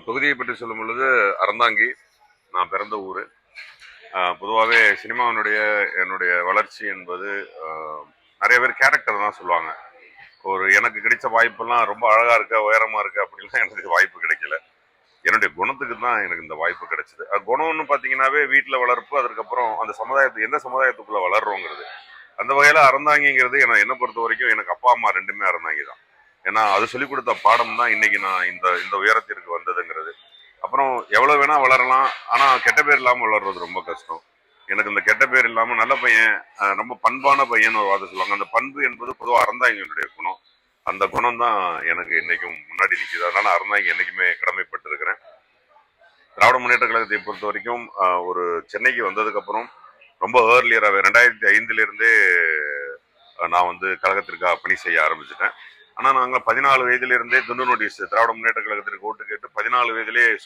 தொகுதியை பற்றி சொல்லும் பொழுது அறந்தாங்கி நான் பிறந்த ஊர். பொதுவாகவே சினிமாவினுடைய என்னுடைய வளர்ச்சி என்பது நிறைய பேர் கேரக்டர் தான் சொல்லுவாங்க. எனக்கு கிடைச்ச வாய்ப்பெல்லாம் ரொம்ப அழகா இருக்க, உயரமா இருக்க அப்படின்லாம் எனக்கு வாய்ப்பு கிடைக்கல. என்னுடைய குணத்துக்கு தான் எனக்கு இந்த வாய்ப்பு கிடைச்சது. குணம்னு பார்த்தீங்கன்னாவே வீட்டில் வளர்ப்பு, அதற்கப்புறம் அந்த சமுதாயத்துக்கு எந்த சமுதாயத்துக்குள்ள வளர்றோங்கிறது. அந்த வகையில அறந்தாங்கிங்கிறது என்னை பொறுத்த வரைக்கும் எனக்கு அப்பா அம்மா ரெண்டுமே அறந்தாங்கி தான். ஏன்னா அது சொல்லிக் கொடுத்த பாடம் தான் இன்னைக்கு நான் இந்த இந்த உயரத்திற்கு வந்ததுங்கிறது. அப்புறம் எவ்வளவு வேணா வளரலாம், ஆனா கெட்ட பேர் இல்லாம வளர்றது ரொம்ப கஷ்டம். எனக்கு இந்த கெட்ட பேர் இல்லாம நல்ல பையன், ரொம்ப பண்பான பையன் ஒரு வார்த்தை சொல்லுவாங்க. அந்த பண்பு என்பது பொதுவாக அறந்தாங்கினுடைய குணம். அந்த குணம் தான் எனக்கு இன்னைக்கும் முன்னாடி நிற்குது. அதனால அறந்தாங்கி என்னைக்குமே கடமைப்பட்டு இருக்கிறேன். திராவிட முன்னேற்ற கழகத்தை பொறுத்த வரைக்கும் ஒரு சென்னைக்கு வந்ததுக்கு அப்புறம் ரொம்ப ஏர்லியராகவே 2005 நான் வந்து கழகத்திற்காக பணி செய்ய ஆரம்பிச்சிட்டேன். ஆனா நாங்கள் 14 வயதிலிருந்தே துண்டு நோட்டீஸ் திராவிட முன்னேற்ற கழகத்திற்கு ஓட்டு கேட்டு 14 வயதிலே